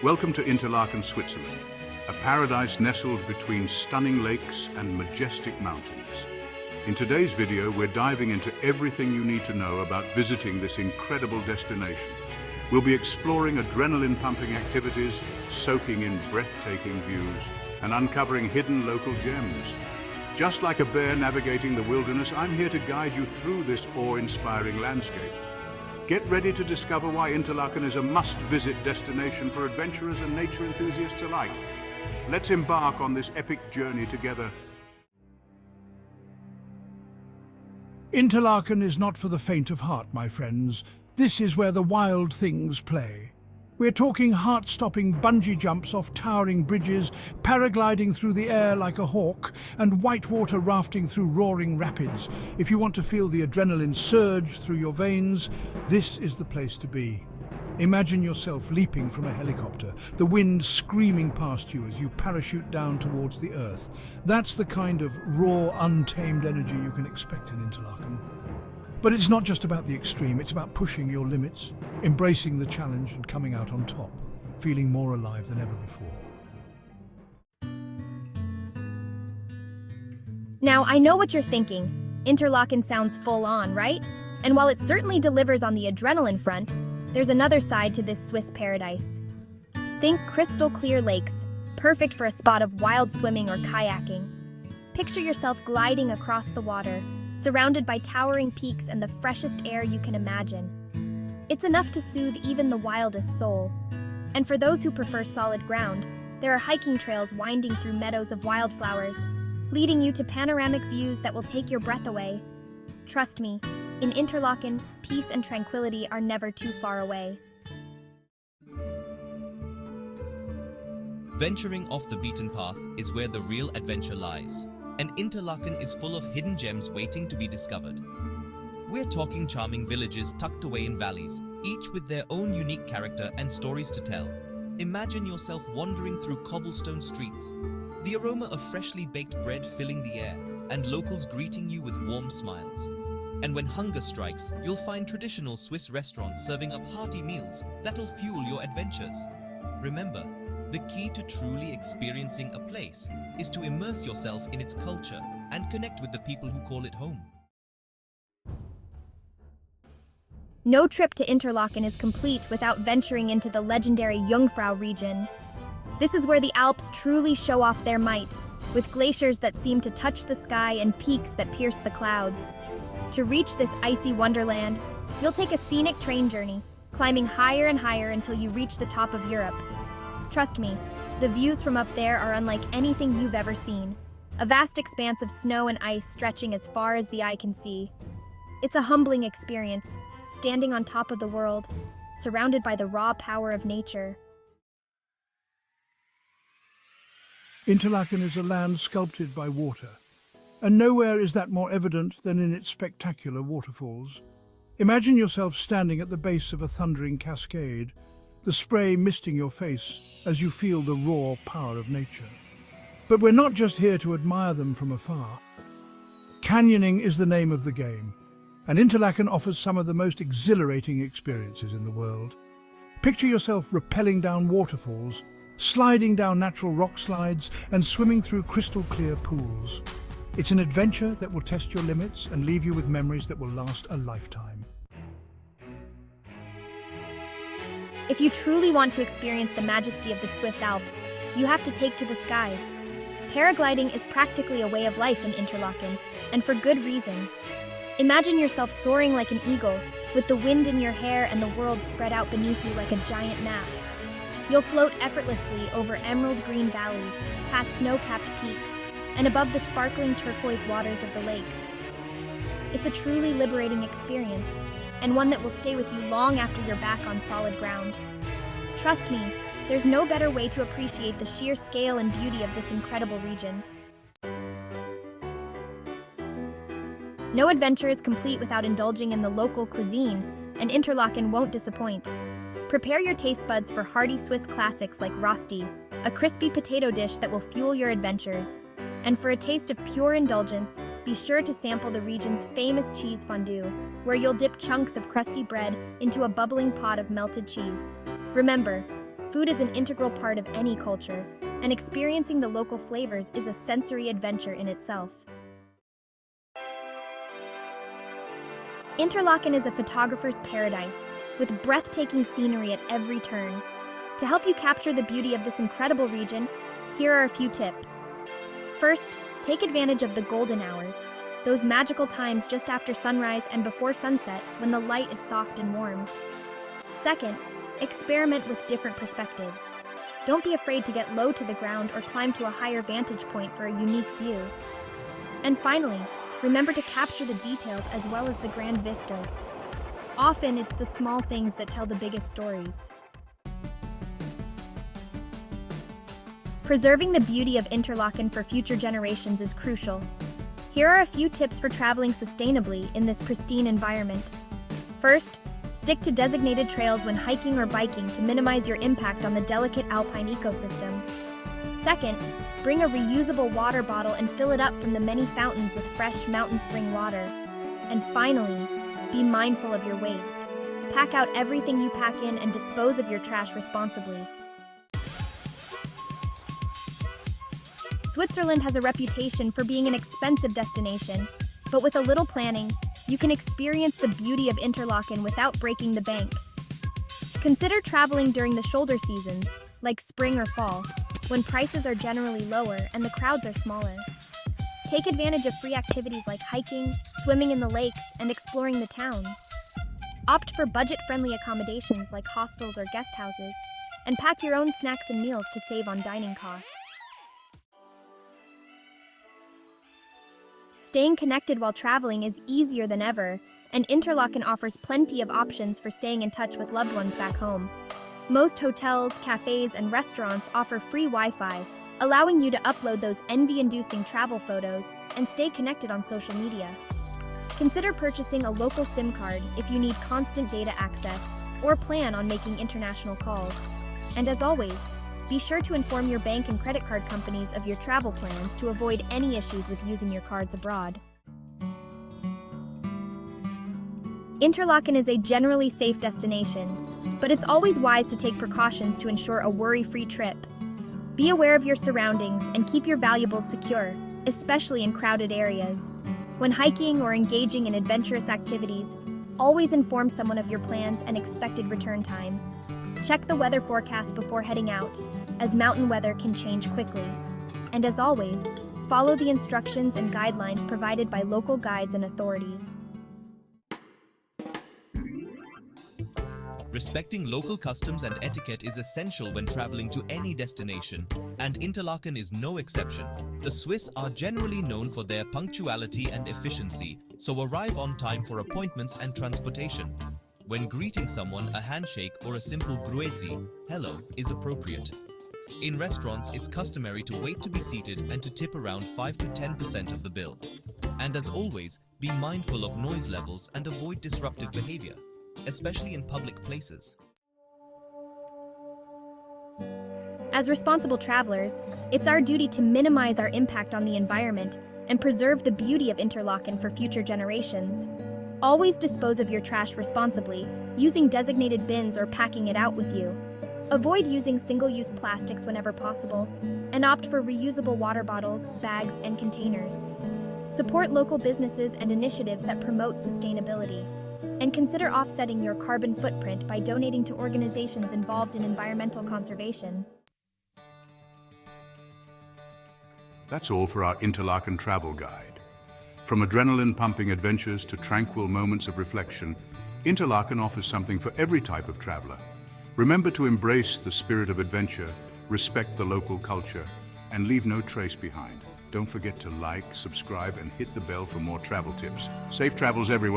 Welcome to Interlaken, Switzerland, a paradise nestled between stunning lakes and majestic mountains. In today's video, we're diving into everything you need to know about visiting this incredible destination. We'll be exploring adrenaline-pumping activities, soaking in breathtaking views, and uncovering hidden local gems. Just like a bear navigating the wilderness, I'm here to guide you through this awe-inspiring landscape. Get ready to discover why Interlaken is a must-visit destination for adventurers and nature enthusiasts alike. Let's embark on this epic journey together. Interlaken is not for the faint of heart, my friends. This is where the wild things play. We're talking heart-stopping bungee jumps off towering bridges, paragliding through the air like a hawk, and whitewater rafting through roaring rapids. If you want to feel the adrenaline surge through your veins, this is the place to be. Imagine yourself leaping from a helicopter, the wind screaming past you as you parachute down towards the earth. That's the kind of raw, untamed energy you can expect in Interlaken. But it's not just about the extreme, it's about pushing your limits, embracing the challenge and coming out on top, feeling more alive than ever before. Now, I know what you're thinking. Interlaken sounds full on, right? And while it certainly delivers on the adrenaline front, there's another side to this Swiss paradise. Think crystal clear lakes, perfect for a spot of wild swimming or kayaking. Picture yourself gliding across the water, surrounded by towering peaks and the freshest air you can imagine. It's enough to soothe even the wildest soul. And for those who prefer solid ground, there are hiking trails winding through meadows of wildflowers, leading you to panoramic views that will take your breath away. Trust me, in Interlaken, peace and tranquility are never too far away. Venturing off the beaten path is where the real adventure lies. And Interlaken is full of hidden gems waiting to be discovered. We're talking charming villages tucked away in valleys, each with their own unique character and stories to tell. Imagine yourself wandering through cobblestone streets, the aroma of freshly baked bread filling the air, and locals greeting you with warm smiles. And when hunger strikes, you'll find traditional Swiss restaurants serving up hearty meals that'll fuel your adventures. Remember, the key to truly experiencing a place is to immerse yourself in its culture and connect with the people who call it home. No trip to Interlaken is complete without venturing into the legendary Jungfrau region. This is where the Alps truly show off their might, with glaciers that seem to touch the sky and peaks that pierce the clouds. To reach this icy wonderland, you'll take a scenic train journey, climbing higher and higher until you reach the top of Europe. Trust me, the views from up there are unlike anything you've ever seen. A vast expanse of snow and ice stretching as far as the eye can see. It's a humbling experience, standing on top of the world, surrounded by the raw power of nature. Interlaken is a land sculpted by water, and nowhere is that more evident than in its spectacular waterfalls. Imagine yourself standing at the base of a thundering cascade, the spray misting your face as you feel the raw power of nature. But we're not just here to admire them from afar. Canyoning is the name of the game, and Interlaken offers some of the most exhilarating experiences in the world. Picture yourself rappelling down waterfalls, sliding down natural rock slides, and swimming through crystal clear pools. It's an adventure that will test your limits and leave you with memories that will last a lifetime. If you truly want to experience the majesty of the Swiss Alps, you have to take to the skies. Paragliding is practically a way of life in Interlaken, and for good reason. Imagine yourself soaring like an eagle, with the wind in your hair and the world spread out beneath you like a giant map. You'll float effortlessly over emerald green valleys, past snow-capped peaks, and above the sparkling turquoise waters of the lakes. It's a truly liberating experience, and one that will stay with you long after you're back on solid ground. Trust me, there's no better way to appreciate the sheer scale and beauty of this incredible region. No adventure is complete without indulging in the local cuisine, and Interlaken won't disappoint. Prepare your taste buds for hearty Swiss classics like Rösti, a crispy potato dish that will fuel your adventures. And for a taste of pure indulgence, be sure to sample the region's famous cheese fondue, where you'll dip chunks of crusty bread into a bubbling pot of melted cheese. Remember, Food is an integral part of any culture, and experiencing the local flavors is a sensory adventure in itself. Interlaken is a photographer's paradise, with breathtaking scenery at every turn. To help you capture the beauty of this incredible region, here are a few tips. First, take advantage of the golden hours, those magical times just after sunrise and before sunset when the light is soft and warm. Second, experiment with different perspectives. Don't be afraid to get low to the ground or climb to a higher vantage point for a unique view. And finally, remember to capture the details as well as the grand vistas. Often, it's the small things that tell the biggest stories. Preserving the beauty of Interlaken for future generations is crucial. Here are a few tips for traveling sustainably in this pristine environment. First, stick to designated trails when hiking or biking to minimize your impact on the delicate alpine ecosystem. Second, bring a reusable water bottle and fill it up from the many fountains with fresh mountain spring water. And finally, be mindful of your waste. Pack out everything you pack in and dispose of your trash responsibly. Switzerland has a reputation for being an expensive destination, but with a little planning, you can experience the beauty of Interlaken without breaking the bank. Consider traveling during the shoulder seasons, like spring or fall, when prices are generally lower and the crowds are smaller. Take advantage of free activities like hiking, swimming in the lakes, and exploring the towns. Opt for budget-friendly accommodations like hostels or guest houses, and pack your own snacks and meals to save on dining costs. Staying connected while traveling is easier than ever, and Interlaken offers plenty of options for staying in touch with loved ones back home. Most hotels, cafes, and restaurants offer free Wi-Fi, allowing you to upload those envy-inducing travel photos and stay connected on social media. Consider purchasing a local SIM card if you need constant data access or plan on making international calls. And as always, be sure to inform your bank and credit card companies of your travel plans to avoid any issues with using your cards abroad. Interlaken is a generally safe destination, but it's always wise to take precautions to ensure a worry-free trip. Be aware of your surroundings and keep your valuables secure, especially in crowded areas. When hiking or engaging in adventurous activities, always inform someone of your plans and expected return time. Check the weather forecast before heading out, as mountain weather can change quickly. And as always, follow the instructions and guidelines provided by local guides and authorities. Respecting local customs and etiquette is essential when traveling to any destination, and Interlaken is no exception. The Swiss are generally known for their punctuality and efficiency, so arrive on time for appointments and transportation. When greeting someone, a handshake or a simple grüezi, hello, is appropriate. In restaurants, it's customary to wait to be seated and to tip around 5 to 10% of the bill. And as always, be mindful of noise levels and avoid disruptive behavior, especially in public places. As responsible travelers, it's our duty to minimize our impact on the environment and preserve the beauty of Interlaken for future generations. Always dispose of your trash responsibly, using designated bins or packing it out with you. Avoid using single-use plastics whenever possible, and opt for reusable water bottles, bags, and containers. Support local businesses and initiatives that promote sustainability. And consider offsetting your carbon footprint by donating to organizations involved in environmental conservation. That's all for our Interlaken travel guide. From adrenaline-pumping adventures to tranquil moments of reflection, Interlaken offers something for every type of traveler. Remember to embrace the spirit of adventure, respect the local culture, and leave no trace behind. Don't forget to like, subscribe, and hit the bell for more travel tips. Safe travels, everyone.